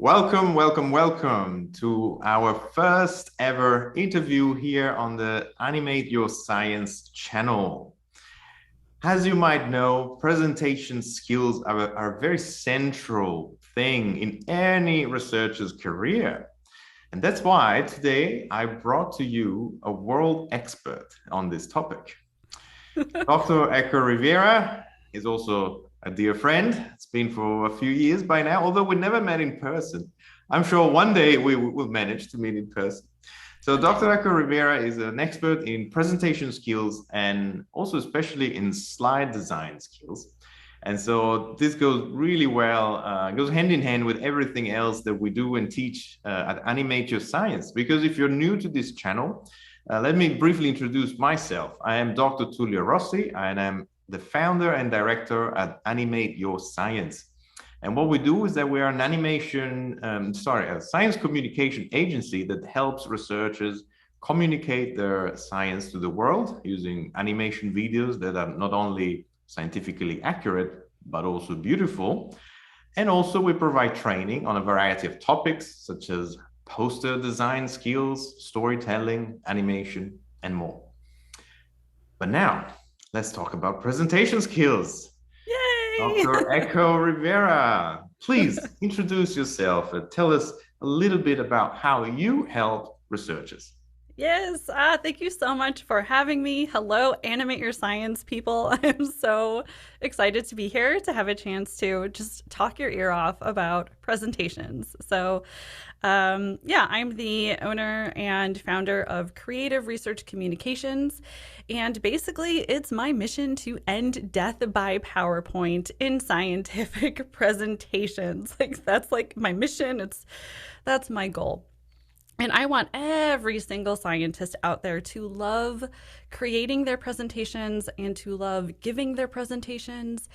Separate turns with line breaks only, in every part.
Welcome, welcome, welcome to our first ever interview here on the Animate Your Science channel. As you might know, presentation skills are a very central thing in any researcher's career. And that's why today I brought to you a world expert on this topic. Dr. Echo Rivera is also a dear friend. It's been for a few years by now, although we never met in person. I'm sure one day we will manage to meet in person. So Dr. Echo Rivera is an expert in presentation skills and also especially in slide design skills. And so this goes really well, goes hand in hand with everything else that we do and teach at Animate Your Science. Because if you're new to this channel, let me briefly introduce myself. I am Dr. Tullio Rossi, and I'm the founder and director at Animate Your Science. And what we do is that we are an a science communication agency that helps researchers communicate their science to the world using animation videos that are not only scientifically accurate, but also beautiful. And also we provide training on a variety of topics such as poster design skills, storytelling, animation, and more. But now, let's talk about presentation skills.
Yay!
Dr. Echo Rivera, please introduce yourself and tell us a little bit about how you help researchers.
Yes, thank you so much for having me. Hello, Animate Your Science people. I'm so excited to be here to have a chance to just talk your ear off about presentations. Yeah, I'm the owner and founder of Creative Research Communications. And basically, it's my mission to end death by PowerPoint in scientific presentations. That's like my mission. That's my goal. And I want every single scientist out there to love creating their presentations and to love giving their presentations.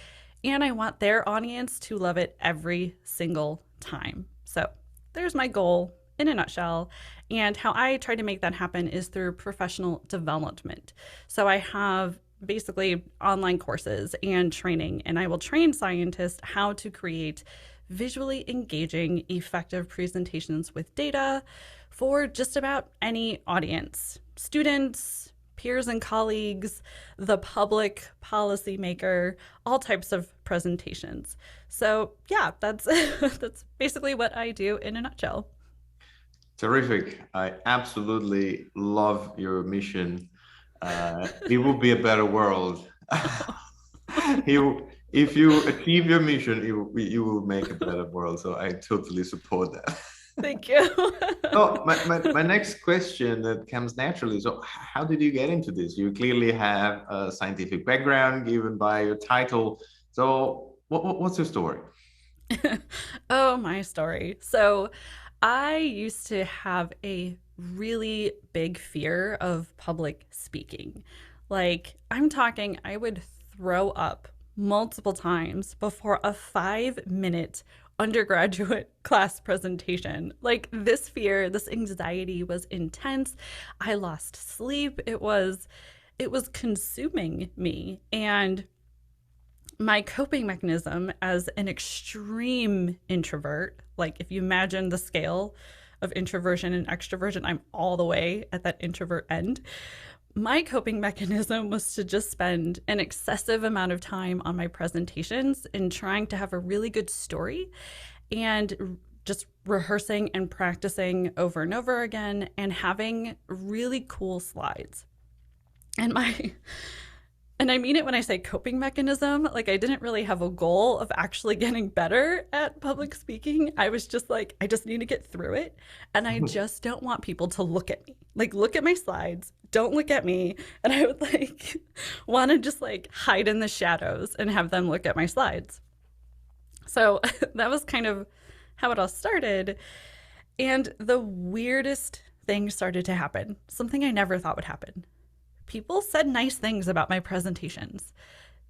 And I want their audience to love it every single time. So there's my goal in a nutshell. And how I try to make that happen is through professional development. So I have basically online courses and training, and I will train scientists how to create visually engaging, effective presentations with data for just about any audience: students, peers and colleagues, the public, policymaker, all types of presentations. So yeah, that's that's basically what I do in a nutshell.
Terrific. I absolutely love your mission. It will be a better world. If you achieve your mission, you will make a better world. So I totally support that.
Thank you.
So my next question that comes naturally. So how did you get into this? You clearly have a scientific background given by your title. So what's your story?
Oh, my story. So I used to have a really big fear of public speaking. Like, I'm talking, I would throw up multiple times before a 5-minute undergraduate class presentation. Like, this fear, this anxiety was intense. I lost sleep. It was consuming me. And my coping mechanism as an extreme introvert, like if you imagine the scale of introversion and extroversion, I'm all the way at that introvert end. My coping mechanism was to just spend an excessive amount of time on my presentations and trying to have a really good story and just rehearsing and practicing over and over again and having really cool slides. And my and I mean it when I say coping mechanism. Like, I didn't really have a goal of actually getting better at public speaking. I was just like, I just need to get through it. And I just don't want people to look at me. Like, look at my slides, don't look at me. And I would like want to just like hide in the shadows and have them look at my slides. So that was kind of how it all started. And the weirdest thing started to happen, something I never thought would happen. People said nice things about my presentations.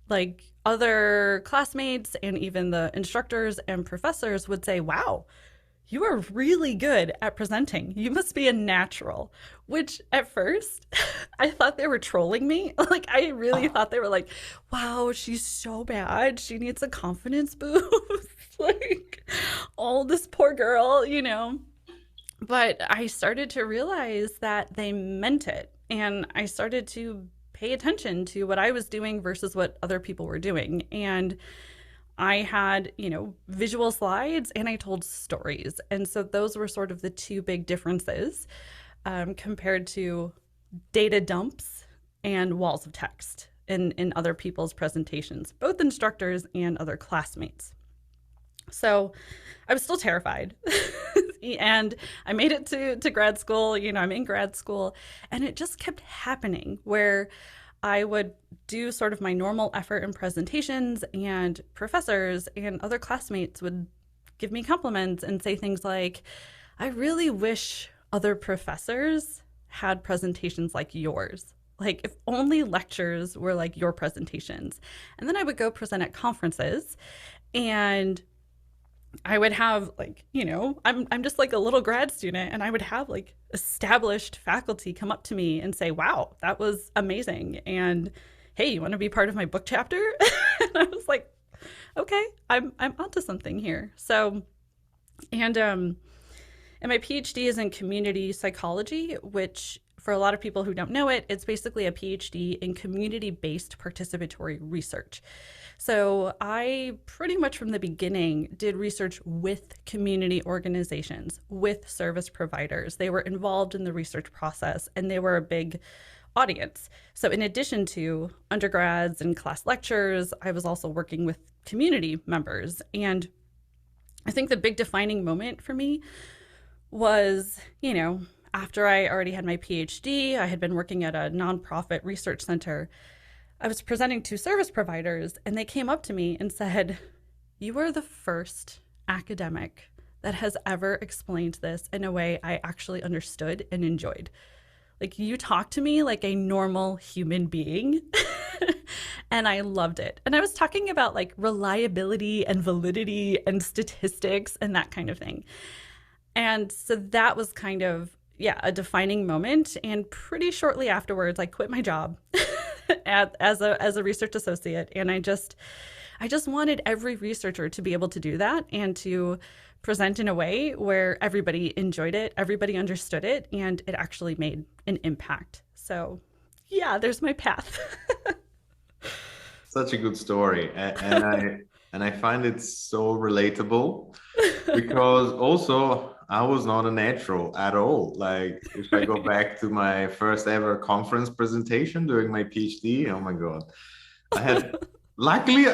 Like, other classmates and even the instructors and professors would say, wow, you are really good at presenting. You must be a natural, which at first I thought they were trolling me. Like, I really thought they were like, wow, she's so bad. She needs a confidence boost. Like, oh, this poor girl, you know. But I started to realize that they meant it. And I started to pay attention to what I was doing versus what other people were doing. And I had, visual slides and I told stories. And so those were sort of the two big differences compared to data dumps and walls of text in other people's presentations, both instructors and other classmates. So I was still terrified. And I made it to grad school. I'm in grad school. And it just kept happening where I would do sort of my normal effort in presentations, and professors and other classmates would give me compliments and say things like, I really wish other professors had presentations like yours. Like, if only lectures were like your presentations. And then I would go present at conferences, and I would have I'm just like a little grad student, and I would have like established faculty come up to me and say, "Wow, that was amazing." And, "Hey, you want to be part of my book chapter?" And I was like, "Okay, I'm onto something here." So, and my PhD is in community psychology, which for a lot of people who don't know it, it's basically a PhD in community-based participatory research. So I pretty much from the beginning did research with community organizations, with service providers. They were involved in the research process, and they were a big audience. So in addition to undergrads and class lectures, I was also working with community members. And I think the big defining moment for me was, after I already had my PhD, I had been working at a nonprofit research center. I was presenting to service providers, and they came up to me and said, "You are the first academic that has ever explained this in a way I actually understood and enjoyed. Like, you talk to me like a normal human being." And I loved it. And I was talking about like reliability and validity and statistics and that kind of thing. And so that was kind of, yeah, a defining moment. And pretty shortly afterwards, I quit my job as a research associate. And I just wanted every researcher to be able to do that and to present in a way where everybody enjoyed it, everybody understood it, and it actually made an impact. So, yeah, there's my path.
Such a good story, and I find it so relatable because also I was not a natural at all. Like, if I go back to my first ever conference presentation during my PhD, oh my God, I had luckily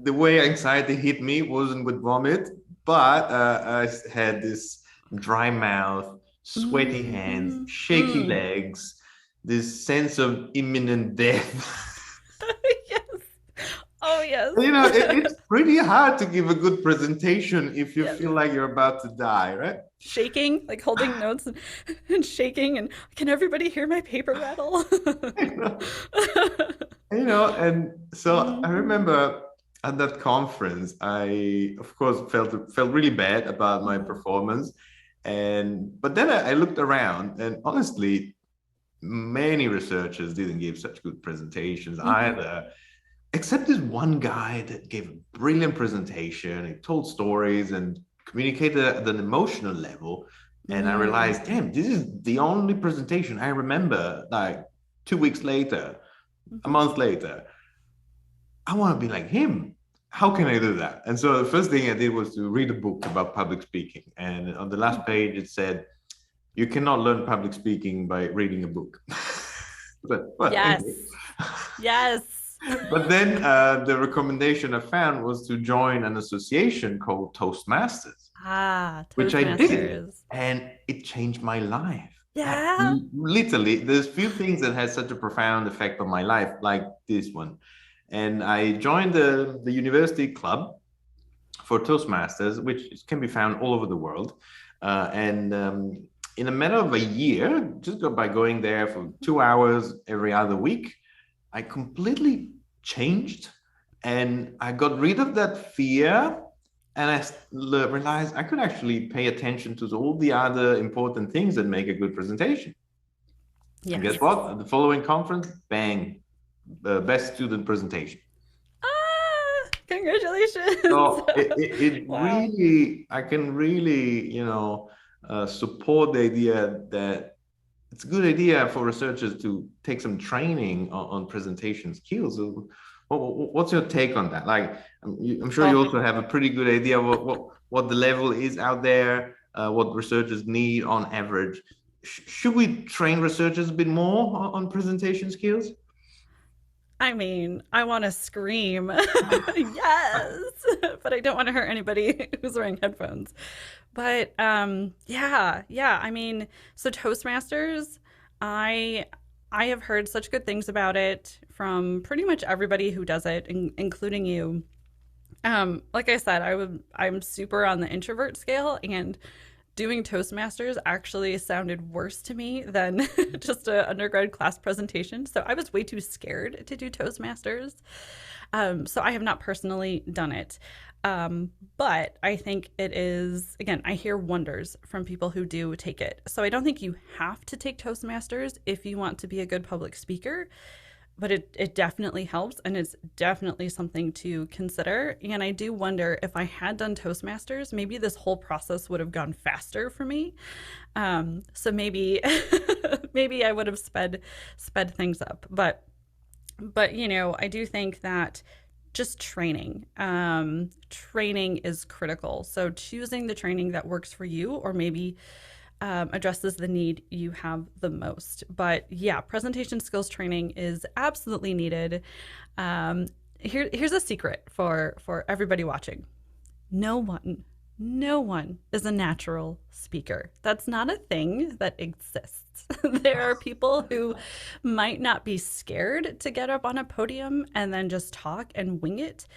the way anxiety hit me wasn't with vomit, but I had this dry mouth, sweaty hands,
Mm-hmm.
shaky
Mm.
legs, this sense of imminent death.
Yes. Oh, yes.
It's pretty hard to give a good presentation if you
Yes.
feel like you're about to die, right?
Shaking, like holding notes and shaking, and can everybody hear my paper rattle?
You know, and so I
Mhm.
remember at that conference, I of course felt really bad about my
Mhm.
performance, but then I looked around, and honestly, many researchers didn't give such good presentations
Mhm.
either. Except this one guy that gave a brilliant presentation. He told stories and communicated at an emotional level. And I realized,
Mm.
damn, this is the only presentation I remember. Like 2 weeks later, a
Mhm.
month later, I want to be like him. How can I do that? And so the first thing I did was to read a book about public speaking. And on the last
Mhm.
page, it said, you cannot learn public speaking by reading a book. But well, okay.
Yes. Yes.
But then the recommendation I found was to join an association called Toastmasters,
Ah,
which I did,
Toastmasters.
and it changed my life. Like,
Yeah.
literally, there's few things that had such a profound effect on my life, like this one. And I joined the university club for Toastmasters, which can be found all over the world. And in a matter of a year, just by going there for 2 hours every other week, I completely changed, and I got rid of that fear, and I realized I could actually pay attention to all the other important things that make a good presentation. And guess
Yes.
what? At the following conference, bang, best student presentation.
Ah, Congratulations.
So it
Wow.
really, I can really, support the idea that it's a good idea for researchers to take some training on presentation skills. So what's your take on that? Like, I'm sure you
Oh,
also have a pretty good idea what the level is out there, what researchers need on average. Should we train researchers a bit more on presentation skills?
I mean, I want to scream. Yes. But I don't want to hurt anybody who's wearing headphones. But yeah, yeah. I mean, so Toastmasters, I I have heard such good things about it from pretty much everybody who does it, including you. Like I said, I'm super on the introvert scale, and doing Toastmasters actually sounded worse to me than just an undergrad class presentation. So I was way too scared to do Toastmasters. So I have not personally done it. But I think it is, again, I hear wonders from people who do take it. So I don't think you have to take Toastmasters if you want to be a good public speaker, but it definitely helps, and it's definitely something to consider. And I do wonder if I had done Toastmasters, maybe this whole process would have gone faster for me. So maybe maybe I would have sped things up. But I do think that just training is critical. So choosing the training that works for you, or maybe addresses the need you have the most. But yeah, presentation skills training is absolutely needed. Um, here's a secret for everybody watching. No one, no one is a natural speaker. That's not a thing that exists. There are people who might not be scared to get up on a podium and then just talk and wing it.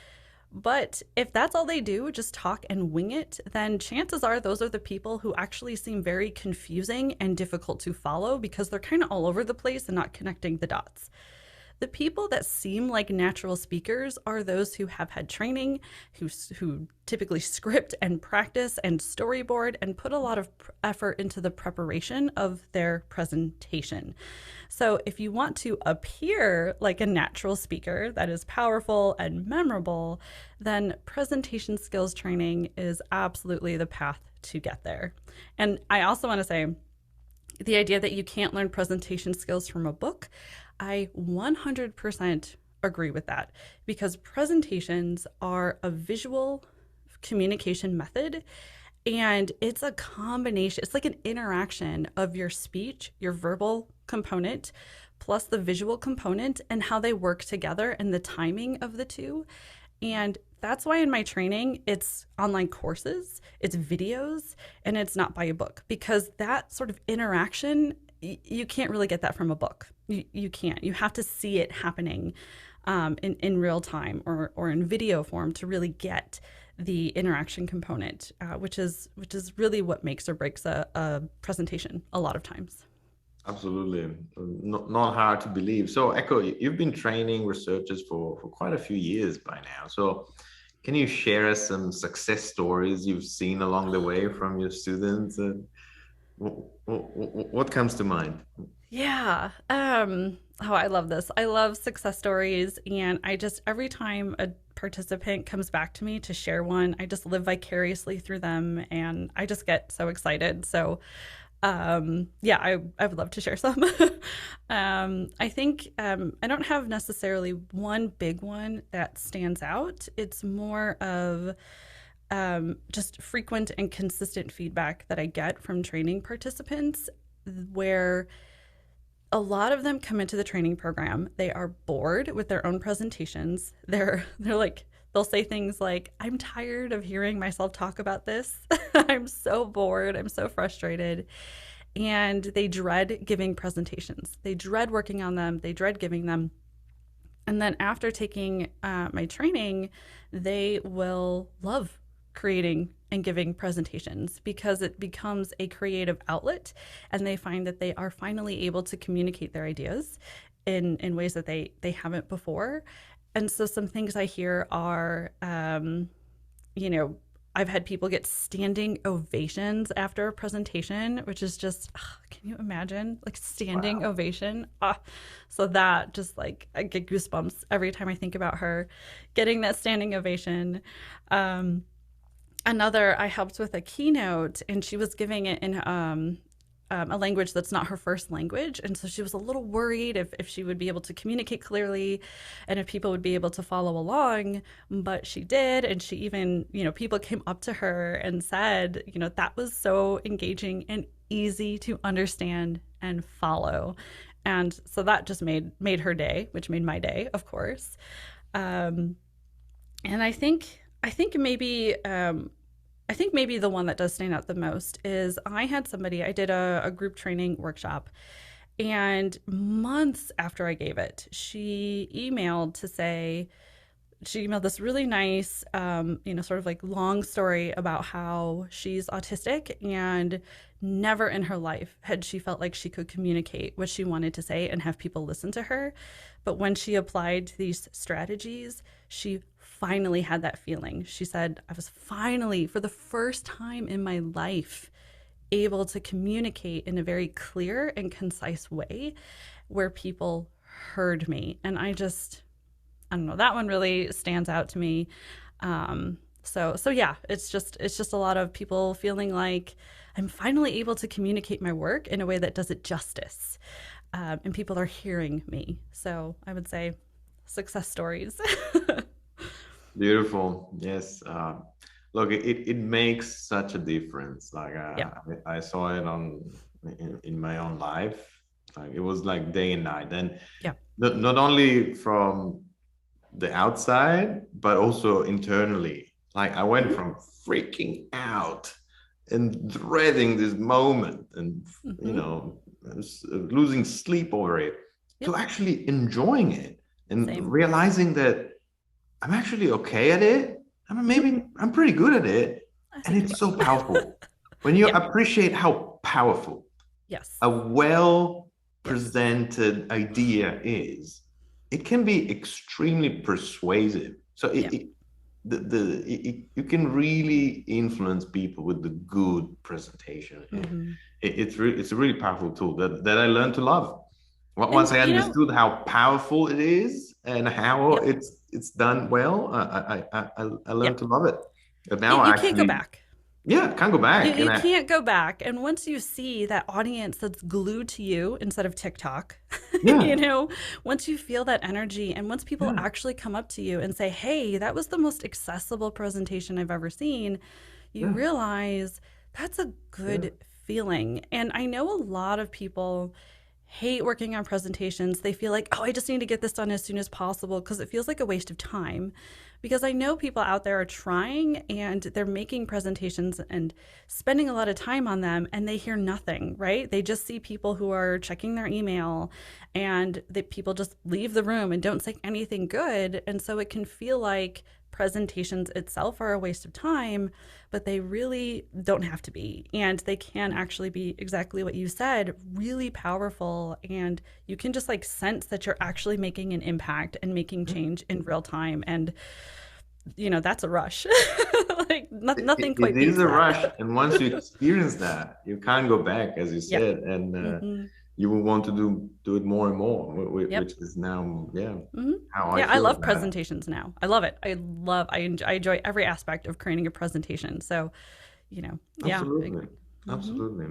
But if that's all they do, just talk and wing it, then chances are those are the people who actually seem very confusing and difficult to follow because they're kind of all over the place and not connecting the dots. The people that seem like natural speakers are those who have had training, who typically script and practice and storyboard and put a lot of effort into the preparation of their presentation. So if you want to appear like a natural speaker that is powerful and memorable, then presentation skills training is absolutely the path to get there. And I also want to say, the idea that you can't learn presentation skills from a book, I 100% agree with that, because presentations are a visual communication method, and it's a combination, it's like an interaction of your speech, your verbal component, plus the visual component, and how they work together and the timing of the two. And that's why in my training, it's online courses, it's videos, and it's not by a book, because that sort of interaction, you can't really get that from a book. You can't. You have to see it happening in real time, or in video form, to really get the interaction component, which is really what makes or breaks a presentation a lot of times.
Absolutely. Not hard to believe. So, Echo, you've been training researchers for quite a few years by now. So, can you share us some success stories you've seen along the way from your students? What comes to mind?
Yeah. Oh, I love this. I love success stories. And I just, every time a participant comes back to me to share one, I just live vicariously through them and I just get so excited. So, yeah, I would love to share some. I think I don't have necessarily one big one that stands out. It's more of just frequent and consistent feedback that I get from training participants, where a lot of them come into the training program. They are bored with their own presentations. They're like, they'll say things like, "I'm tired of hearing myself talk about this. I'm so bored. I'm so frustrated." And they dread giving presentations. They dread working on them. They dread giving them. And then after taking my training, they will love creating and giving presentations, because it becomes a creative outlet, and they find that they are finally able to communicate their ideas in ways that they haven't before. And so some things I hear are, you know, I've had people get standing ovations after a presentation, which is just, can you imagine? Like standing
Wow.
ovation. So that just like, I get goosebumps every time I think about her getting that standing ovation. Um, Another, I helped with a keynote, and she was giving it in a language that's not her first language. And so she was a little worried if she would be able to communicate clearly and if people would be able to follow along. But she did. And she even, people came up to her and said, that was so engaging and easy to understand and follow. And so that just made her day, which made my day, of course. Um, and I think maybe the one that does stand out the most is I did a group training workshop, and months after I gave it, she emailed this really nice, sort of like long story about how she's autistic and never in her life had she felt like she could communicate what she wanted to say and have people listen to her. But when she applied these strategies, she finally had that feeling. She said, I was finally, for the first time in my life, able to communicate in a very clear and concise way where people heard me. And I don't know, that one really stands out to me. So yeah, it's just a lot of people feeling like I'm finally able to communicate my work in a way that does it justice, and people are hearing me. So I would say success stories.
Beautiful. Yes. Look, it makes such a difference. Like
Yeah,
I saw it in my own life. Like it was like day and night. And
yeah.
not only from the outside, but also internally. Like I went
Hmm.
from freaking out and dreading this moment and, you
Hmm.
know, losing sleep over it to
Yep.
actually enjoying it and
Same.
realizing that I'm actually okay at it. I mean,
Hmm.
maybe I'm pretty good at it.
I
And
think you
it's so
are.
powerful. When you
Yeah.
appreciate how powerful
Yes.
a well
Yes.
presented idea is, it can be extremely persuasive. So
Yeah.
you can really influence people with the good presentation.
Hmm.
It's a really powerful tool that I learned to love.
And
Once I understood how powerful it is and how
yep.
it's done well, I
Yeah.
learned to love it. And now I
You can't go
actually,
back.
yeah, can't go
You
back. And
you
I,
can't go back. And once you see that audience that's glued to you instead of TikTok, you
yeah,
know, once you feel that energy and once people
yeah,
actually come up to you and say, "Hey, that was the most accessible presentation I've ever seen," you
yeah,
realize that's a
yeah.
good feeling. And I know a lot of people hate working on presentations. They feel like, oh, I just need to get this done as soon as possible because it feels like a waste of time. Because I know people out there are trying and they're making presentations and spending a lot of time on them and they hear nothing, right? They just see people who are checking their email and people just leave the room and don't say anything good. And so it can feel like presentations itself are a waste of time, but they really don't have to be. And they can actually be exactly what you said, really powerful. And you can just like sense that you're actually making an impact and making
Yeah.
change in real time. And, that's a rush. Like nothing
It
quite
is
beats
a
that.
rush, and once you experience that, you can't go back, as you
Yeah.
said, and
Mm-hmm.
you will want to do it more and more,
Yep.
which is now, yeah,
Mm-hmm.
how I
Yeah, I
feel
love
about it.
presentations now. I love it. I enjoy every aspect of creating a presentation. So, yeah, I
Absolutely,
agree. Mm-hmm.
absolutely.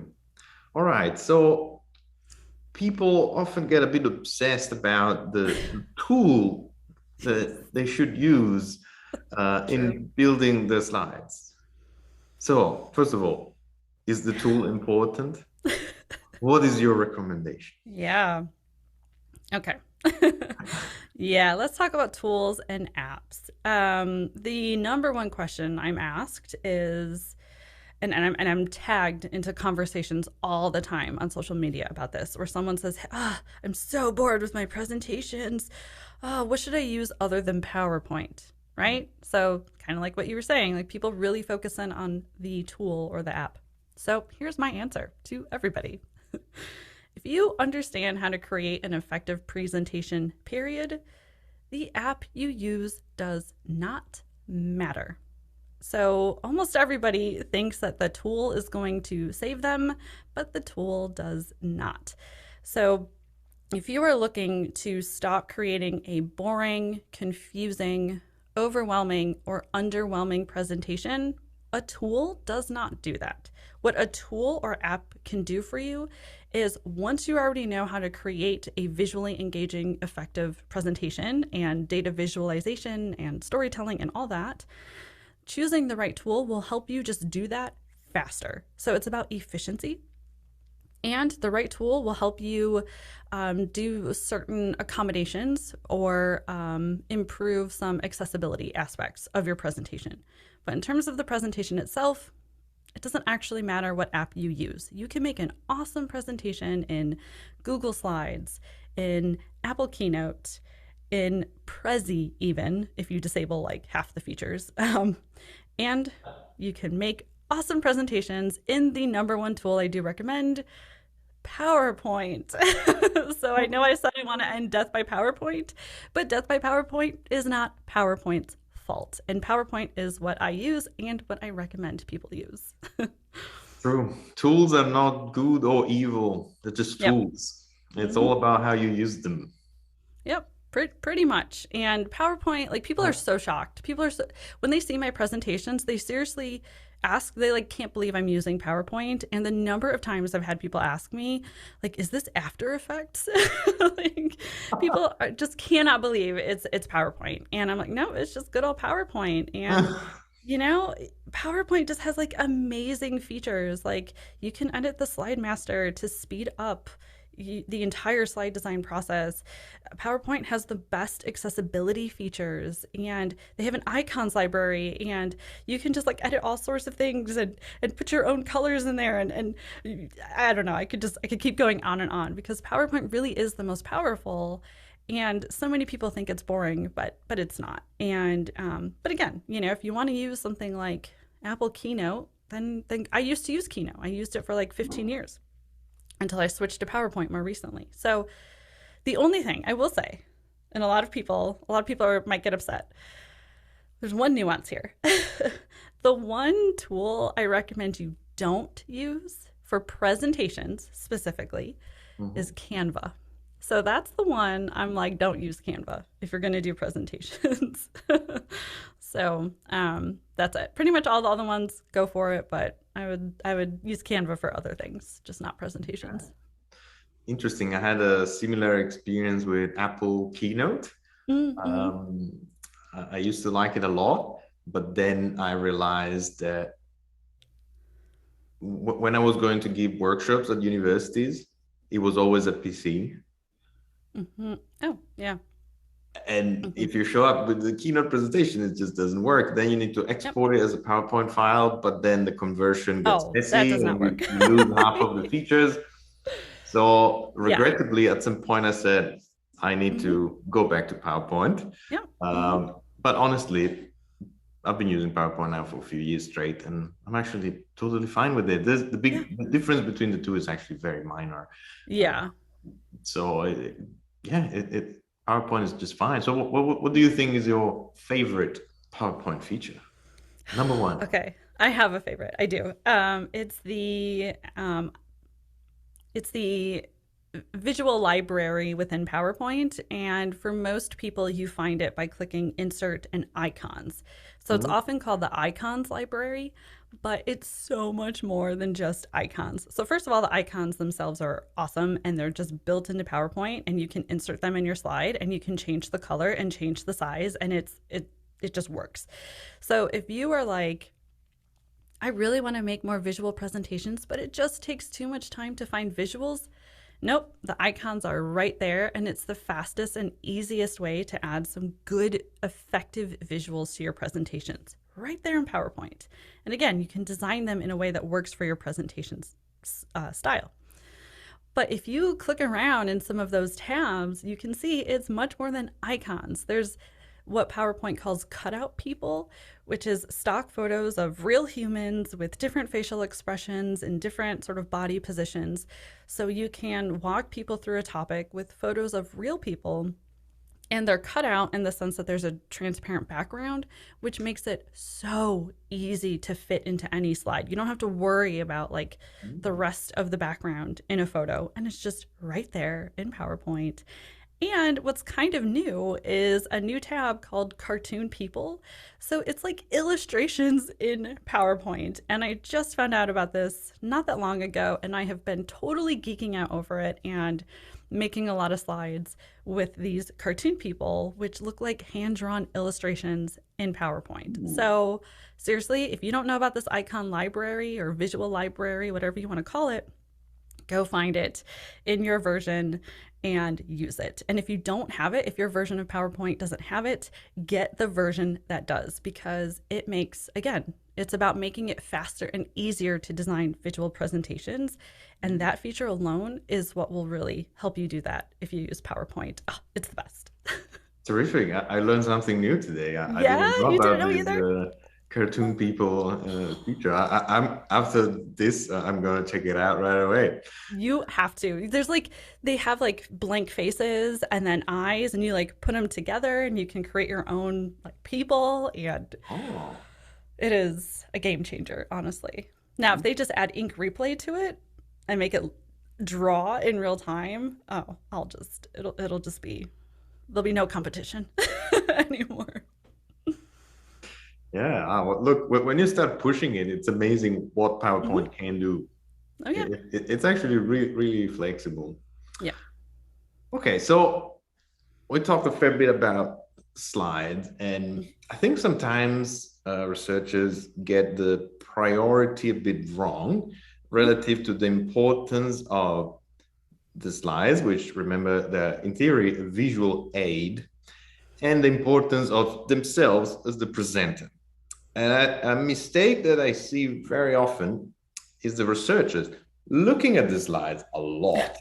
All right, so people often get a bit obsessed about the tool that they should use
True.
in building the slides. So, first of all, is the tool important? What is your recommendation?
Yeah. Okay. Yeah, let's talk about tools and apps. The number one question I'm asked is, and I'm tagged into conversations all the time on social media about this, where someone says, I'm so bored with my presentations. What should I use other than PowerPoint? Right? So, kind of like what you were saying, like people really focus in on the tool or the app. So, here's my answer to everybody. If you understand how to create an effective presentation, period, the app you use does not matter. So almost everybody thinks that the tool is going to save them, but the tool does not. So if you are looking to stop creating a boring, confusing, overwhelming, or underwhelming presentation, a tool does not do that. What a tool or app can do for you is once you already know how to create a visually engaging, effective presentation and data visualization and storytelling and all that, choosing the right tool will help you just do that faster. So it's about efficiency. And the right tool will help you do certain accommodations or improve some accessibility aspects of your presentation. But in terms of the presentation itself, it doesn't actually matter what app you use. You can make an awesome presentation in Google Slides, in Apple Keynote, in Prezi, even if you disable like half the features. And you can make awesome presentations in the number one tool I do recommend, PowerPoint. So I know I said I want to end death by PowerPoint, but death by PowerPoint is not PowerPoint's fault. And PowerPoint is what I use and what I recommend people use.
True. Tools are not good or evil. They're just
Yep.
tools. It's
Mm-hmm.
all about how you use them.
Yep. Pretty much. And PowerPoint, like people are so shocked. People are so, when they see my presentations, they seriously ask, they like can't believe I'm using PowerPoint. And the number of times I've had people ask me, like, is this After Effects? Like people just cannot believe it's PowerPoint. And I'm like, no, it's just good old PowerPoint. And you know, PowerPoint just has like amazing features. Like you can edit the slide master to speed up the entire slide design process. PowerPoint has the best accessibility features and they have an icons library and you can just like edit all sorts of things and put your own colors in there and I don't know, I could keep going on because PowerPoint really is the most powerful. And so many people think it's boring, but it's not. And but again, you know, if you want to use something like Apple Keynote, then I used to use Keynote. I used it for like 15 years until I switched to PowerPoint more recently. So the only thing I will say, and a lot of people might get upset. There's one nuance here. The one tool I recommend you don't use for presentations specifically is
Mhm.
Canva. So that's the one I'm like, don't use Canva if you're going to do presentations. So that's it. Pretty much all the other ones, go for it. But I would use Canva for other things, just not presentations.
Interesting. I had a similar experience with Apple Keynote.
Mm-hmm.
Um, I used to like it a lot, but then I realized that when I was going to give workshops at universities, it was always a PC.
Mm-hmm. Oh, yeah.
And
Mm-hmm.
if you show up with the keynote presentation, it just doesn't work. Then you need to
Yep.
export it as a PowerPoint file, but then the conversion gets
Oh, that
messy
does
and
not work.
you lose half of the features. So
Yeah.
regrettably, at some point, I said, I need
Mm-hmm.
to go back to PowerPoint.
Yep. Mm-hmm.
But honestly, I've been using PowerPoint now for a few years straight, and I'm actually totally fine with it.
Yeah.
The difference between the two is actually very minor. Uh,
Yeah.
so yeah, PowerPoint is just fine. So what do you think is your favorite PowerPoint feature? Number one.
Okay. I have a favorite. I do. It's the visual library within PowerPoint. And for most people, you find it by clicking insert and icons. So it's
Mhm.
often called the icons library, but it's so much more than just icons. So, first of all, the icons themselves are awesome and they're just built into PowerPoint and you can insert them in your slide and you can change the color and change the size and it just works. So, if you are like, I really want to make more visual presentations, but it just takes too much time to find visuals. Nope, the icons are right there, and it's the fastest and easiest way to add some good, effective visuals to your presentations right there in PowerPoint. And again, you can design them in a way that works for your presentation's style. But if you click around in some of those tabs, you can see it's much more than icons. There's what PowerPoint calls cutout people, which is stock photos of real humans with different facial expressions and different sort of body positions. So you can walk people through a topic with photos of real people And they're cut out in the sense that there's a transparent background, which makes it so easy to fit into any slide. You don't have to worry about like the
Mm.
rest of the background in a photo, and it's just right there in PowerPoint. And what's kind of new is a new tab called Cartoon People. So it's like illustrations in PowerPoint. And I just found out about this not that long ago, and I have been totally geeking out over it and making a lot of slides with these cartoon people, which look like hand drawn illustrations in PowerPoint.
Ooh.
So, seriously, if you don't know about this icon library or visual library, whatever you want to call it, go find it in your version and use it. And if you don't have it, if your version of PowerPoint doesn't have it, get the version that does, because it makes, again, it's about making it faster and easier to design visual presentations. And that feature alone is what will really help you do that if you use PowerPoint. Oh, it's the best.
Terrific. I learned something new today. I
Yeah,
didn't know
you didn't
about
know
this
either?
cartoon people feature. I'm after this, I'm gonna check it out right away.
You have to. There's like, they have like blank faces and then eyes, and you like put them together and you can create your own like people. And
Oh.
it is a game changer, honestly. Now, if they just add ink replay to it and make it draw in real time, oh, it'll just be, there'll be no competition anymore.
Yeah. Well, look, when you start pushing it, it's amazing what
Hmm.
PowerPoint can do.
Oh, yeah.
It's actually really flexible.
Yeah.
Okay, so we talked a fair bit about slides, and I think sometimes researchers get the priority a bit wrong
Mhm.
relative to the importance of the slides, which remember they're in theory a visual aid, and the importance of themselves as the presenter. And a mistake that I see very often is the researchers looking at the slides a lot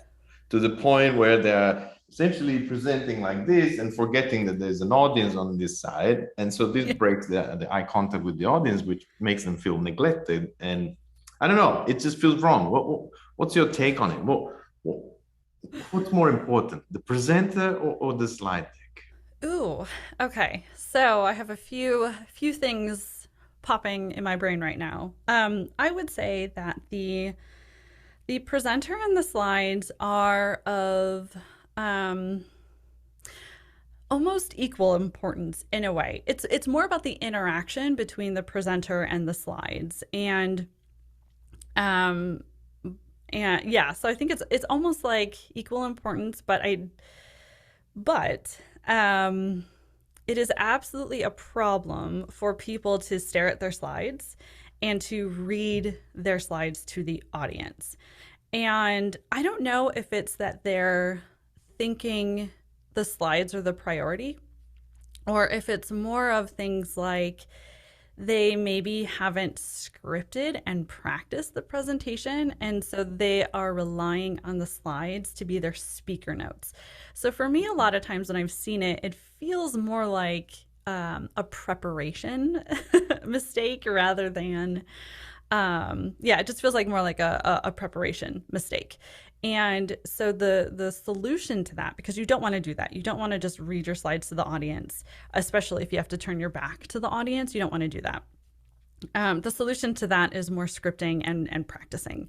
to the point where they're essentially presenting like this and forgetting that there's an audience on this side. And so this
Yeah.
breaks the eye contact with the audience, which makes them feel neglected. And I don't know, it just feels wrong. What's your take on it? What's more important, the presenter or the slide deck?
Ooh, okay. So I have a few things popping in my brain right now. I would say that the presenter and the slides are of um, almost equal importance in a way. It's more about the interaction between the presenter and the slides, um, and yeah. So I think it's almost like equal importance, but um, it is absolutely a problem for people to stare at their slides and to read their slides to the audience. And I don't know if it's that they're thinking the slides are the priority, or if it's more of things like they maybe haven't scripted and practiced the presentation. And so they are relying on the slides to be their speaker notes. So for me, a lot of times when I've seen it, it feels more like a preparation mistake rather than yeah, it just feels like more like a preparation mistake. And so the solution to that, because you don't want to do that, you don't want to just read your slides to the audience, especially if you have to turn your back to the audience. You don't want to do that. The solution to that is more scripting and practicing.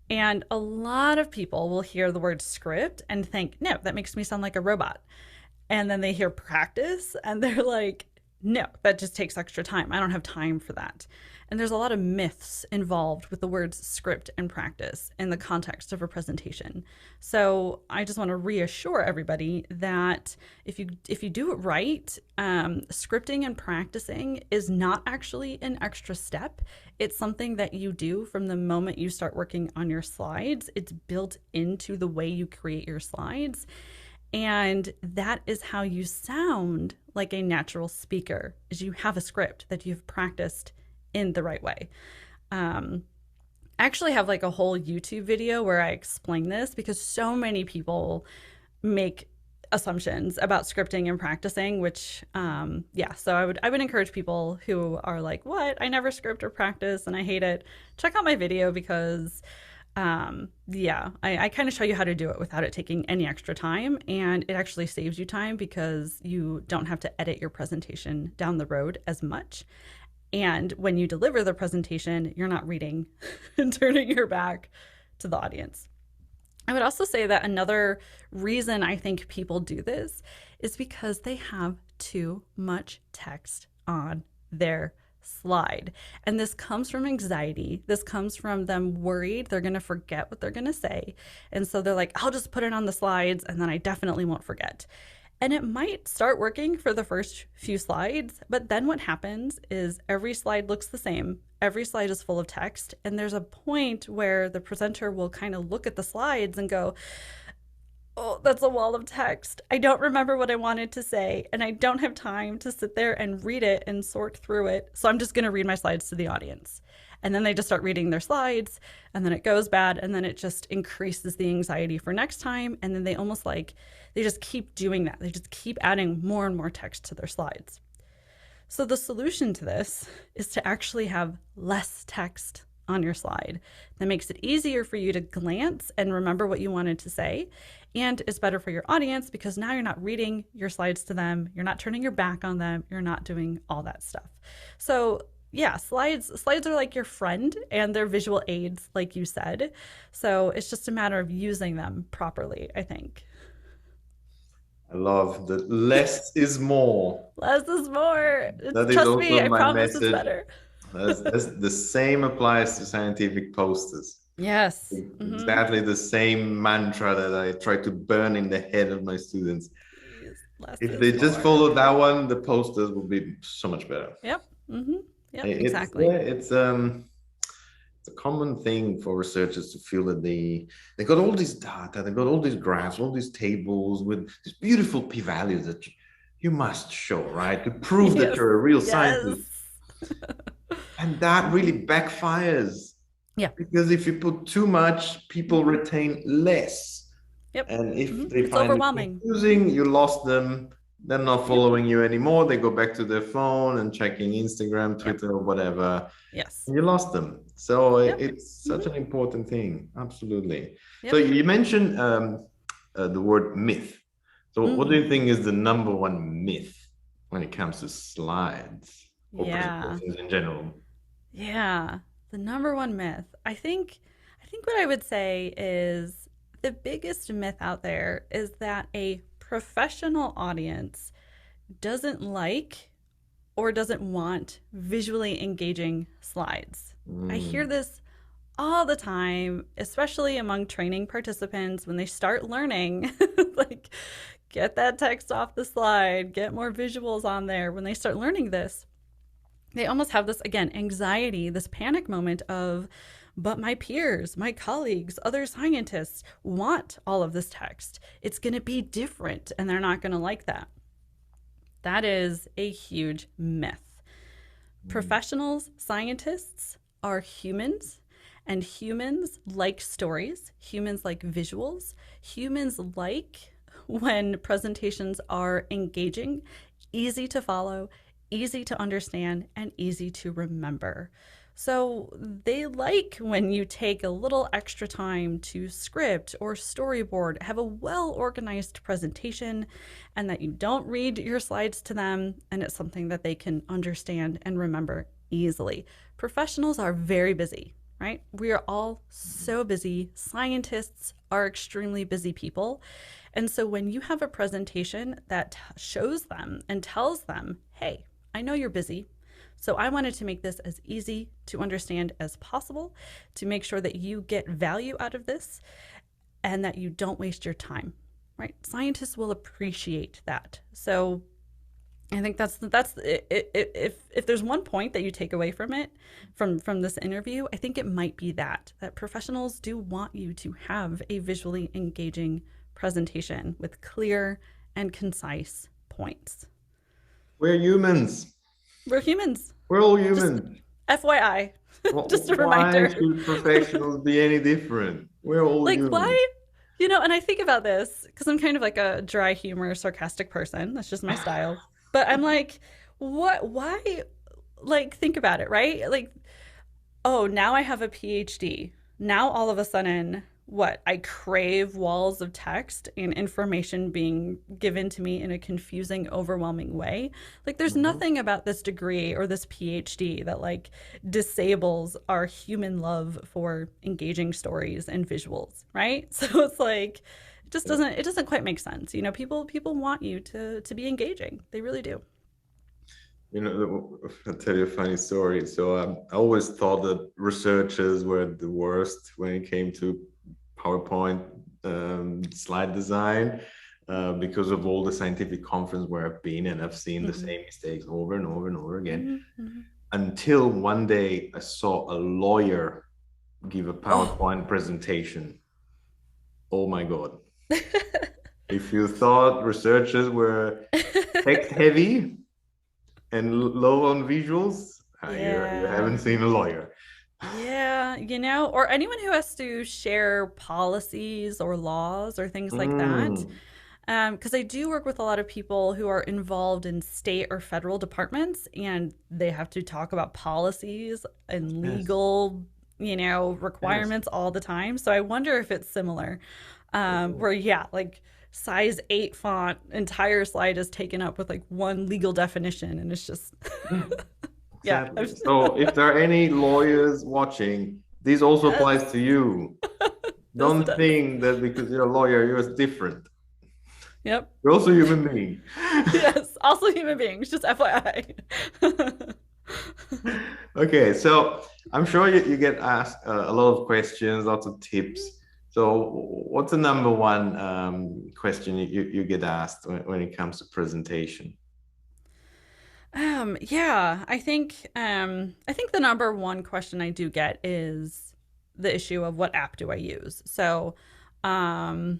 And a lot of people will hear the word script and think, no, that makes me sound like a robot. And then they hear practice and they're like, no, that just takes extra time. I don't have time for that. And there's a lot of myths involved with the words script and practice in the context of a presentation. So I just want to reassure everybody that if you do it right, scripting and practicing is not actually an extra step. It's something that you do from the moment you start working on your slides. It's built into the way you create your slides. And that is how you sound like a natural speaker, is you have a script that you've practiced in the right way. I actually have like a whole YouTube video where I explain this, because so many people make assumptions about scripting and practicing, which yeah, so I would encourage people who are like, what, I never script or practice and I hate it, check out my video, because Yeah, I kind of show you how to do it without it taking any extra time. And it actually saves you time because you don't have to edit your presentation down the road as much. And when you deliver the presentation, you're not reading and turning your back to the audience. I would also say that another reason I think people do this is because they have too much text on their slide. And this comes from anxiety. This comes from them worried they're going to forget what they're going to say. And so they're like, I'll just put it on the slides and then I definitely won't forget. And it might start working for the first few slides, but then what happens is every slide looks the same. Every slide is full of text, and there's a point where the presenter will kind of look at the slides and go, oh, that's a wall of text. I don't remember what I wanted to say, and I don't have time to sit there and read it and sort through it. So I'm just going to read my slides to the audience. And then they just start reading their slides, and then it goes bad, and then it just increases the anxiety for next time. And then they almost like, they just keep doing that. They just keep adding more and more text to their slides. So the solution to this is to actually have less text on your slide. That makes it easier for you to glance and remember what you wanted to say. And it's better for your audience because now you're not reading your slides to them, you're not turning your back on them, you're not doing all that stuff. So yeah, slides are like your friend and they're visual aids, like you said. So it's just a matter of using them properly, I think.
I love that less is more.
Less is more.
That is
Trust me,
also
I
my
promise it's
message.
better.
The same applies to scientific posters.
Yes. Mm-hmm.
Exactly the same mantra that I try to burn in the head of my students.
Please, less
If they
is
just
more.
follow that one, the posters will be so much better.
Yep. Mm-hmm. Yep.
It's
Exactly.
yeah, it's a common thing for researchers to feel that they got all this data, they got all these graphs, all these tables with these beautiful p-values that you must show, right? To prove that
Yes.
you're a real
Yes.
scientist. And that
Mm-hmm.
really backfires
Yeah.
because if you put too much, people
Mm-hmm.
retain less.
Yep.
And if
Mm-hmm.
they
It's
find it
overwhelming.
confusing, you lost them. They're not
Yep.
following you anymore. They go back to their phone and checking Instagram,
Yep.
Twitter, or whatever.
Yes.
And you lost them. So
Yep.
it's such
Mm-hmm.
an important thing. Absolutely. So
Yep.
you mentioned the word myth. So what do
Mm-hmm.
you think is the number one myth when it comes to slides or
Yeah.
presentations in general?
Yeah. The number one myth. I think what I would say is the biggest myth out there is that a professional audience doesn't like or doesn't want visually engaging slides. I hear
Mm.
this all the time, especially among training participants when they start learning, like, get that text off the slide, get more visuals on there. When they start learning this, they almost have this, again, anxiety, this panic moment of, but my peers, my colleagues, other scientists want all of this text. It's going to be different and they're not going to like that. That is a huge myth.
Mm.
Professionals, scientists are humans, and humans like stories, humans like visuals, humans like when presentations are engaging, easy to follow, easy to understand, and easy to remember. So they like when you take a little extra time to script or storyboard, have a well organized presentation, and that you don't read your slides to them, and it's something that they can understand and remember easily. Professionals are very busy, right? We are all so busy. Scientists are extremely busy people. And so when you have a presentation that shows them and tells them, hey, I know you're busy, so I wanted to make this as easy to understand as possible to make sure that you get value out of this and that you don't waste your time, right? Scientists will appreciate that. So I think that's if there's one point that you take away from it from this interview, I think it might be that professionals do want you to have a visually engaging presentation with clear and concise points.
We're humans.
We're humans.
We're all
Just
human.
FYI, just a
Why
reminder.
should professionals be any different? We're all
Like,
human.
why? And I think about this because I'm kind of like a dry humor, sarcastic person. That's just my style. But I'm like, what? Why? Like, think about it, right? Like, oh, now I have a PhD. Now all of a sudden, what, I crave walls of text and information being given to me in a confusing, overwhelming way. Like, there's
Mhm.
nothing about this degree or this PhD that like disables our human love for engaging stories and visuals, right? So it's like it doesn't quite make sense. People want you to be engaging. They really do.
I'll tell you a funny story. So I always thought that researchers were the worst when it came to PowerPoint slide design because of all the scientific conference where I've been, and I've seen the
Mm-hmm.
same mistakes over and over and over again.
Mm-hmm.
Until one day I saw a lawyer give a
Oh.
PowerPoint presentation. Oh my God. If you thought researchers were text heavy and low on visuals, you
Yeah.
haven't seen a lawyer.
Yeah, or anyone who has to share policies or laws or things like that.
Mm,
Because I do work with a lot of people who are involved in state or federal departments, and they have to talk about policies and
yes,
legal,
yes.
requirements all the time. So I wonder if it's similar, where, yeah, like size 8 font, entire slide is taken up with like one legal definition, and it's just,
Yeah,
yeah.
exactly. So if there are any lawyers watching, this also applies
Yes,
to you.
yes, it
Don't
does.
think that because you're a lawyer, you're different.
Yep.
You're also a human being.
Yes, also human beings, just FYI.
Okay, so I'm sure you get asked a lot of questions, lots of tips. So, what's the number one question you get asked when it comes to presentation?
Yeah, I think the number one question I do get is the issue of what app do I use. So, um,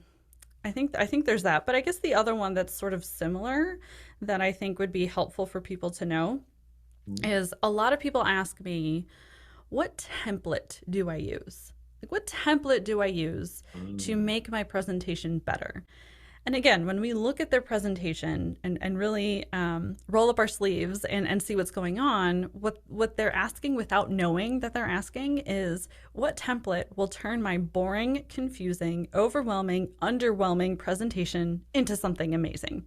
I think there's that, but I guess the other one that's sort of similar that I think would be helpful for people to know is a lot of people ask me, what template do I use? Like, what template do I use to
Mm.
make my presentation better? And again, when we look at their presentation and really roll up our sleeves and see what's going on, what they're asking without knowing that they're asking is, what template will turn my boring, confusing, overwhelming, underwhelming presentation into something amazing?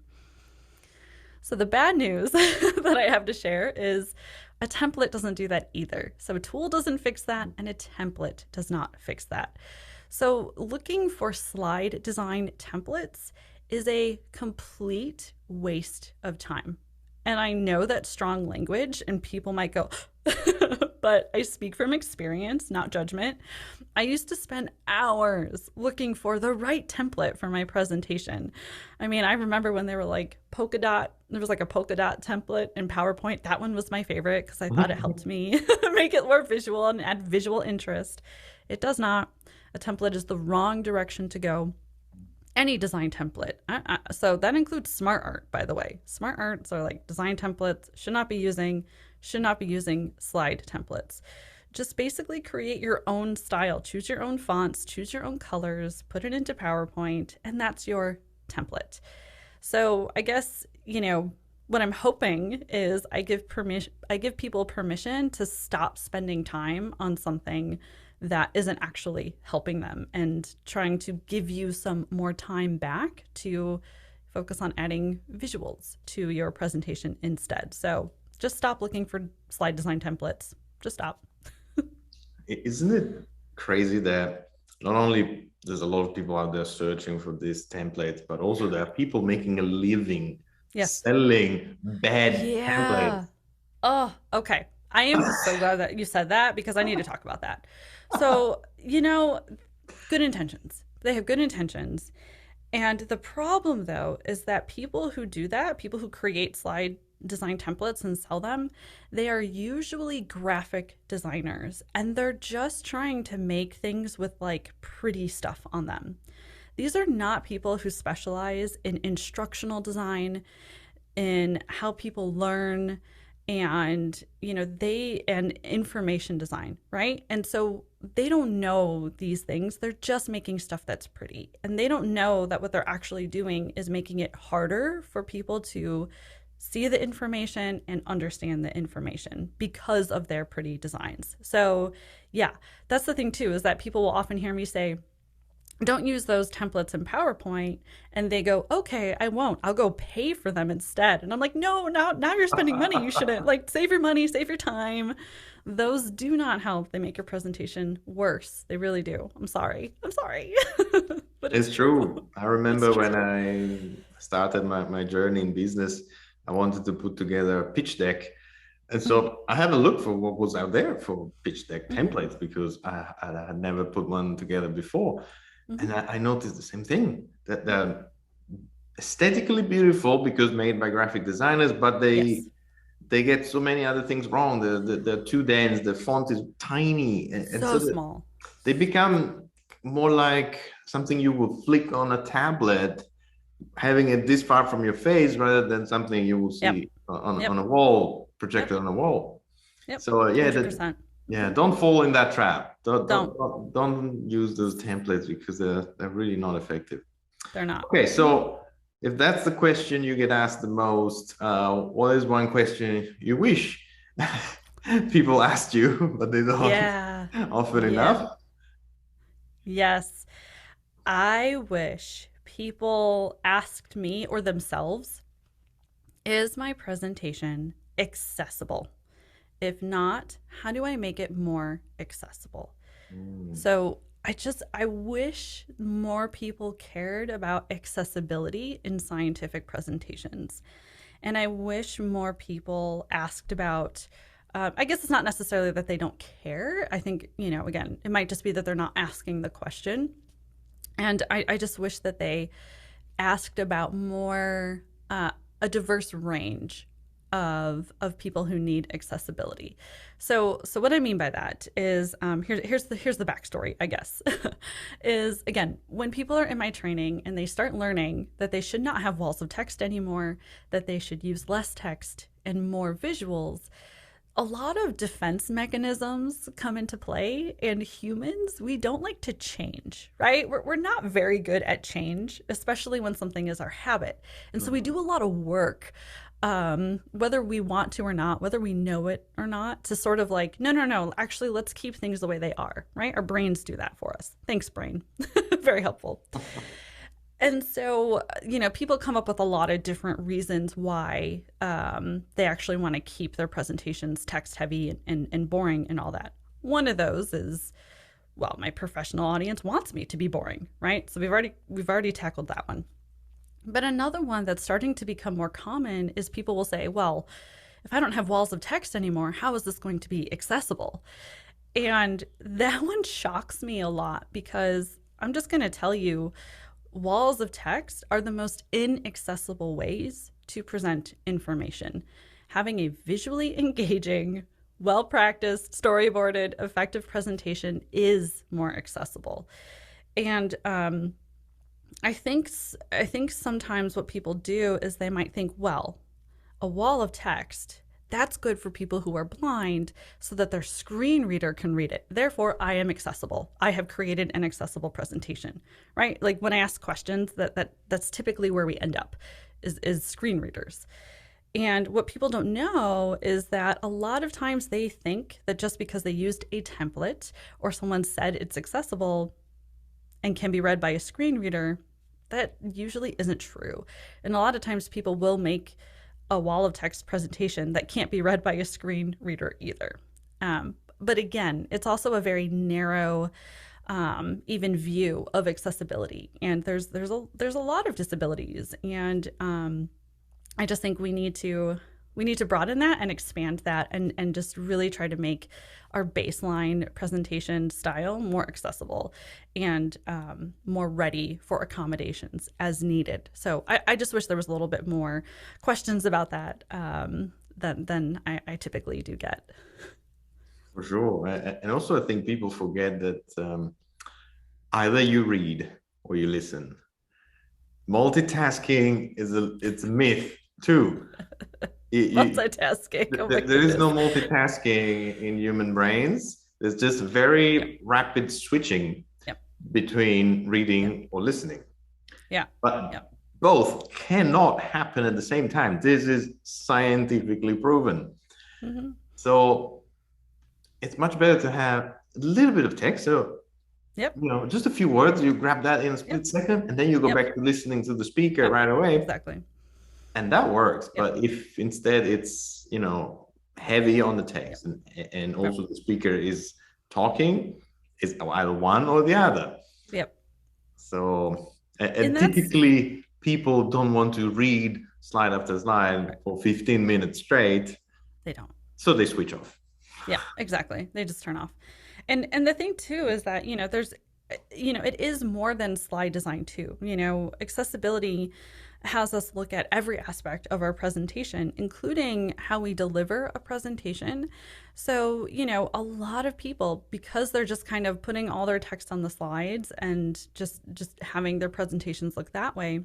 So the bad news that I have to share is a template doesn't do that either. So a tool doesn't fix that, and a template does not fix that. So looking for slide design templates is a complete waste of time. And I know that's strong language, and people might go, but I speak from experience, not judgment. I used to spend hours looking for the right template for my presentation. I mean, I remember when they were like polka dot, there was like a polka dot template in PowerPoint. That one was my favorite because I thought it helped me make it more visual and add visual interest. It does not. A template is the wrong direction to go. Any design template. So that includes smart art, by the way. Smart arts are like design templates, should not be using slide templates. Just basically create your own style, choose your own fonts, choose your own colors, put it into PowerPoint, and that's your template. So I guess, what I'm hoping is I give people permission to stop spending time on something that isn't actually helping them, and trying to give you some more time back to focus on adding visuals to your presentation instead. So just stop looking for slide design templates. Just stop.
Isn't it crazy that not only there's a lot of people out there searching for these templates, but also there are people making a living
Yes.
selling bad templates?
Yeah. Oh, okay. I am so glad that you said that because I need to talk about that. So, good intentions. They have good intentions. And the problem, though, is that people who do that, people who create slide design templates and sell them, they are usually graphic designers, and they're just trying to make things with like pretty stuff on them. These are not people who specialize in instructional design, in how people learn, and information design, right? And so they don't know these things. They're just making stuff that's pretty, and they don't know that what they're actually doing is making it harder for people to see the information and understand the information because of their pretty designs. So Yeah, that's the thing too, is that people will often hear me say, don't use those templates in PowerPoint. And they go, okay, I won't. I'll go pay for them instead. And I'm like, no, now you're spending money. You shouldn't. Like, save your money, save your time. Those do not help. They make your presentation worse. They really do. I'm sorry. I'm sorry. But it's
It's
true.
true. I
It's
remember when
true.
I started my journey in business, I wanted to put together a pitch deck. And
Mm-hmm.
so I had a look for what was out there for pitch deck
Mm-hmm.
templates because I had never put one together before.
Mm-hmm.
And I noticed the same thing that
Mm-hmm.
they're aesthetically beautiful because made by graphic designers, but
Yes.
they get so many other things wrong. They're too dense, the font is tiny, and so
So small.
they become more like something you will flick on a tablet, having it this far from your face rather than something you will
Yep.
see
Yep.
on a wall,
Yep.
projected on a wall.
Yep.
So yeah,
100%.
yeah, don't fall in that trap.
Don't.
Don't use those templates because they're really not effective.
They're not.
Okay,
Mm-hmm.
so if that's the question you get asked the most, what is one question you wish people asked you, but they don't
Yeah.
often
Yeah.
enough?
Yes. I wish people asked me or themselves, is my presentation accessible? If not, how do I make it more accessible?
Mm.
So I wish more people cared about accessibility in scientific presentations. And I wish more people asked about, I guess it's not necessarily that they don't care. I think, again, it might just be that they're not asking the question. And I just wish that they asked about more, a diverse range of people who need accessibility. So what I mean by that is, here's the backstory, I guess. Is, again, when people are in my training and they start learning that they should not have walls of text anymore, that they should use less text and more visuals, a lot of defense mechanisms come into play, and humans, we don't like to change, right? We're not very good at change, especially when something is our habit. And so we
Mhm.
do a lot of work, whether we want to or not, whether we know it or not, to sort of like, no, no, no, actually, let's keep things the way they are, right? Our brains do that for us. Thanks, brain. Very helpful. And so, people come up with a lot of different reasons why, they actually want to keep their presentations text heavy and boring and all that. One of those is, well, my professional audience wants me to be boring, right? So we've already tackled that one. But another one that's starting to become more common is people will say, well, if I don't have walls of text anymore, how is this going to be accessible? And that one shocks me a lot because I'm just going to tell you, walls of text are the most inaccessible ways to present information. Having a visually engaging, well practiced, storyboarded, effective presentation is more accessible. And I think sometimes what people do is they might think, well, a wall of text, that's good for people who are blind so that their screen reader can read it. Therefore, I am accessible. I have created an accessible presentation, right? Like when I ask questions, that's typically where we end up is screen readers. And what people don't know is that a lot of times they think that just because they used a template or someone said it's accessible and can be read by a screen reader, that usually isn't true. And a lot of times people will make a wall of text presentation that can't be read by a screen reader either. But again, it's also a very narrow, even view of accessibility, and there's a lot of disabilities, and I just think we need to broaden that and expand that, and just really try to make our baseline presentation style more accessible and, more ready for accommodations as needed. So I just wish there was a little bit more questions about that, than I typically do get.
For sure. And also, I think people forget that either you read or you listen. Multitasking it's a myth too.
Multitasking. Oh my
There is no
goodness.
multitasking in human brains. There's just
Yep.
very rapid switching
Yep.
between
Yep.
reading or listening.
Yeah.
But
Yep.
both cannot happen at the same time. This is scientifically proven.
Mm-hmm.
So it's much better to have a little bit of text. So,
Yep.
just a few words, you grab that in a
Yep.
split second, and then you go
Yep.
back to listening to the speaker
Yep.
right away.
Exactly.
And that works.
Yep.
But if instead it's, heavy on the
Yep.
text and
Yep.
also the speaker is talking, it's either one or the other.
Yep.
So,
And
and
that's
typically people don't want to read slide after slide
right.
for 15 minutes straight,
They don't.
so they switch off.
Yeah, exactly. They just turn off. And the thing too is that, there's it is more than slide design too. Accessibility has us look at every aspect of our presentation, including how we deliver a presentation. So, a lot of people, because they're just kind of putting all their text on the slides and just having their presentations look that way,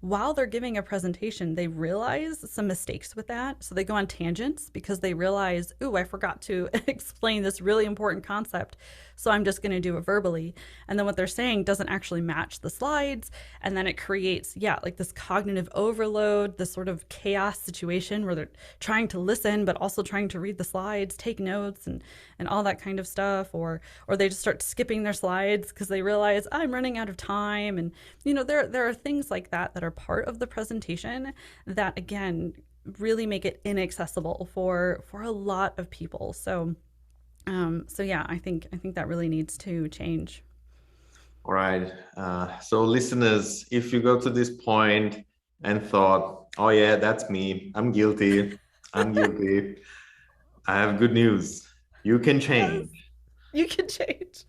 while they're giving a presentation, they realize some mistakes with that. So they go on tangents because they realize, ooh, I forgot to explain this really important concept. So I'm just going to do it verbally. And then what they're saying doesn't actually match the slides. And then it creates, yeah, like this cognitive overload, this sort of chaos situation where they're trying to listen, but also trying to read the slides, take notes and all that kind of stuff. Or they just start skipping their slides because they realize I'm running out of time. And, there are things like that are part of the presentation that, again, really make it inaccessible for a lot of people. So yeah, I think that really needs to change.
All right. So, listeners, if you go to this point and thought, oh, yeah, that's me, I'm guilty, I have good news. You can
Yes,
change.
you can change.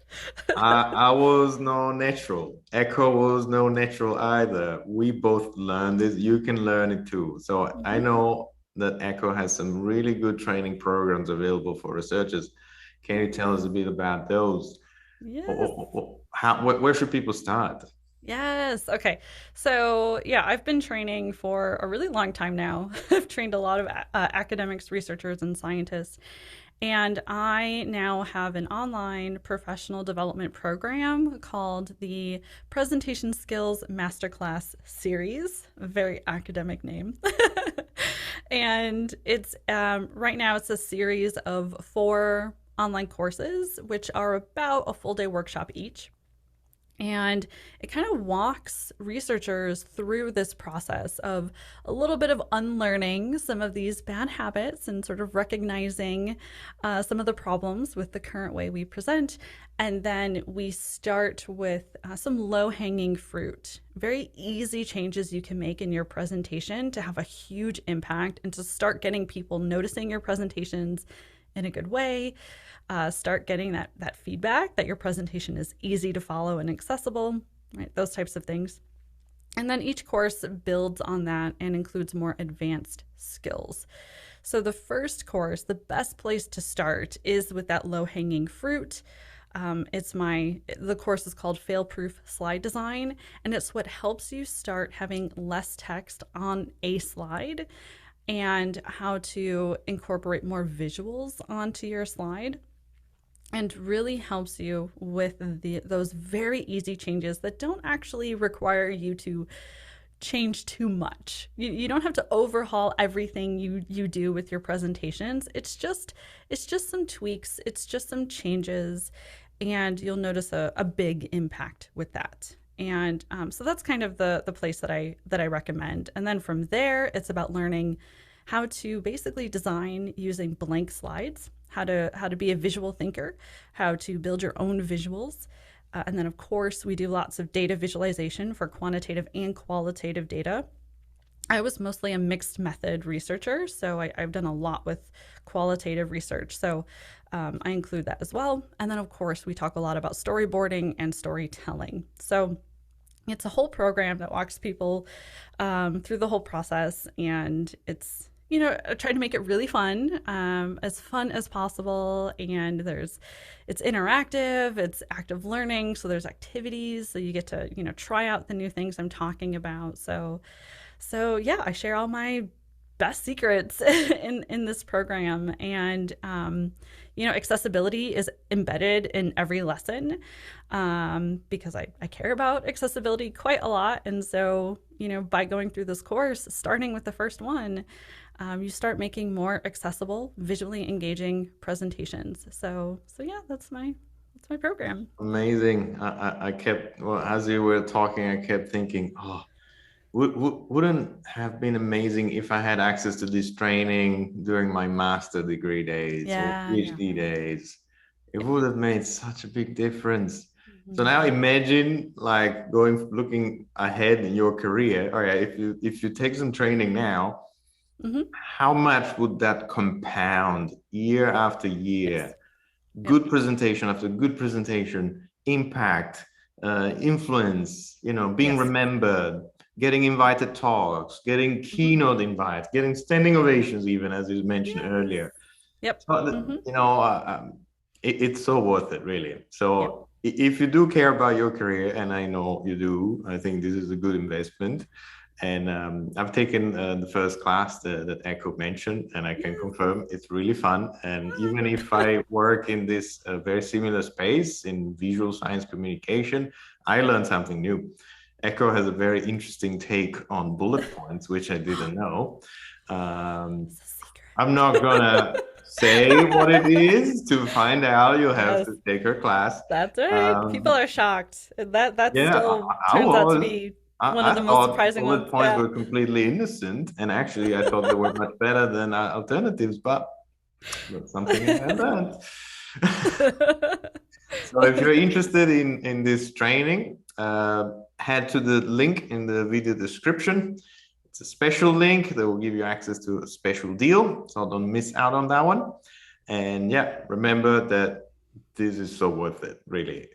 I was no natural. Echo was no natural either. We both learned this. You can learn it too. So, I
Mhm.
know that Echo has some really good training programs available for researchers. Can you tell us a bit about those?
Yes.
Where should people start?
Yes. Okay. So, yeah, I've been training for a really long time now. I've trained a lot of academics, researchers, and scientists. And I now have an online professional development program called the Presentation Skills Masterclass Series, a very academic name. And it's right now it's a series of 4 online courses, which are about a full day workshop each. And it kind of walks researchers through this process of a little bit of unlearning some of these bad habits and sort of recognizing some of the problems with the current way we present. And then we start with some low hanging fruit, very easy changes you can make in your presentation to have a huge impact and to start getting people noticing your presentations in a good way. Start getting that feedback that your presentation is easy to follow and accessible, right? Those types of things. And then each course builds on that and includes more advanced skills. So the first course, the best place to start is with that low hanging fruit. The course is called Fail Proof Slide Design, and it's what helps you start having less text on a slide and how to incorporate more visuals onto your slide, and really helps you with those very easy changes that don't actually require you to change too much. You don't have to overhaul everything you do with your presentations. It's just some tweaks, it's just some changes, and you'll notice a big impact with that. And so that's kind of the place that I recommend. And then from there, it's about learning how to basically design using blank slides, how to be a visual thinker, how to build your own visuals. And then, of course, we do lots of data visualization for quantitative and qualitative data. I was mostly a mixed method researcher, so I've done a lot with qualitative research. So I include that as well. And then, of course, we talk a lot about storyboarding and storytelling. So it's a whole program that walks people through the whole process, and it's I try to make it really as fun as possible. And it's interactive, it's active learning, so there's activities, so you get to try out the new things I'm talking about. So yeah, I share all my best secrets in this program, and accessibility is embedded in every lesson, because I care about accessibility quite a lot. And so by going through this course, starting with the first one, you start making more accessible, visually engaging presentations. So yeah, that's my That's my program.
Amazing. I kept, well, as you were talking, I kept thinking, oh, wouldn't have been amazing if I had access to this training during my master degree days or
Yeah, yeah,
PhD days. It
yeah.
would have made such a big difference. So now
Hmm.
imagine like looking ahead in your career. All right, if you take some training now,
Hmm.
how much would that compound year after year?
Yes. Yep.
Good presentation after good presentation, impact, influence, being
Yes.
remembered, getting invited talks, getting
Hmm.
keynote invites, getting standing ovations, even as you mentioned
Yes.
earlier.
Yep.
So,
Hmm.
it's so worth it, really.
Yep.
So if you do care about your career, and I know you do, I think this is a good investment. And I've taken the first class that Echo mentioned, and I can
Yes.
confirm it's really fun. And even if I work in this very similar space in visual science communication, I learned something new. Echo has a very interesting take on bullet points, which I didn't know. Um,
It's a
I'm not gonna say what it is. To find out, you'll have
Yes,
to take her class.
that's right. People
Um,
are shocked. That
yeah,
still
I
turns out to
was.
be one of
I
the most
thought
surprising ones.
bullet points
Yeah.
were completely innocent, and actually, I thought they were much better than alternatives. But that's something I have learned. So, if you're interested in this training, head to the link in the video description. It's a special link that will give you access to a special deal, so don't miss out on that one. And yeah, remember that this is so worth it, really.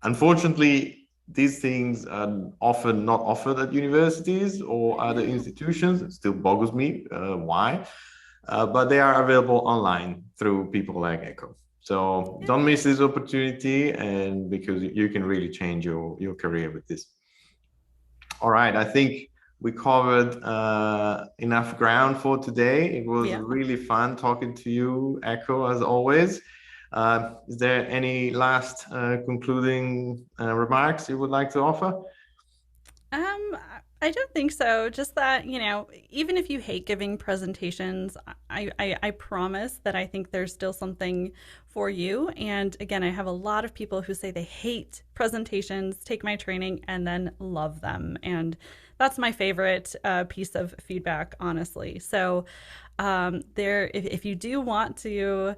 Unfortunately, these things are often not offered at universities or other
Yeah.
institutions. It still boggles me why, but they are available online through people like Echo. So don't
Yeah.
miss this opportunity, and because you can really change your career with this. All right, I think we covered enough ground for today. It was
Yeah.
really fun talking to you, Echo, as always. Is there any last concluding remarks you would like to offer?
Um, I don't think so. Just that, even if you hate giving presentations, I promise that I think there's still something for you. And again, I have a lot of people who say they hate presentations, take my training, and then love them. And that's my favorite piece of feedback, honestly. So, if you do want to,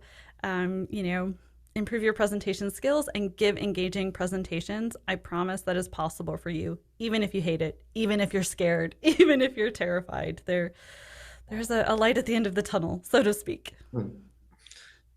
improve your presentation skills and give engaging presentations, I promise that is possible for you, even if you hate it, even if you're scared, even if you're terrified. There's a light at the end of the tunnel, so to speak.
Hmm.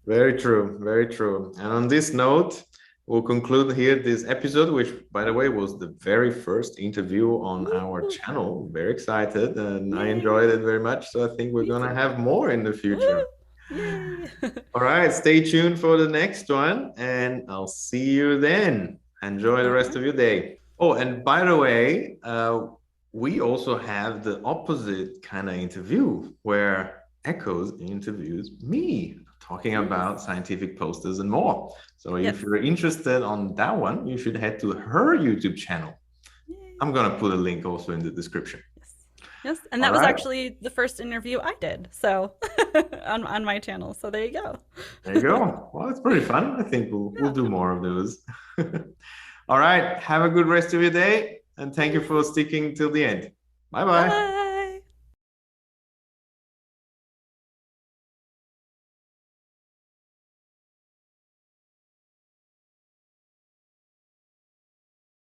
Very true, very true. And on this note, we'll conclude here this episode, which, by the way, was the very first interview on our
Woo!
channel. Very excited, and I enjoyed
Yay!
it very much. So I think we're
Me
gonna
too.
have more in the
Woo!
future.
Yay!
All right, stay tuned for the next one, and I'll see you then. Enjoy the
All
rest
right.
of your day. Oh, and by the way, we also have the opposite kind of interview where Echoes interviews me talking about
Yes.
scientific posters and more. So if
Yes.
you're interested on that one, you should head to her YouTube channel. I'm
Yay.
gonna put a link also in the description.
Yes. Yes. And
All
that was
right,
actually the first interview I did. So on my channel. So there you go.
there you go. Well, it's pretty fun. I think we'll
Yeah.
do more of those. All right. Have a good rest of your day. And thank you
Yes.
for sticking till the end. Bye bye.
Bye.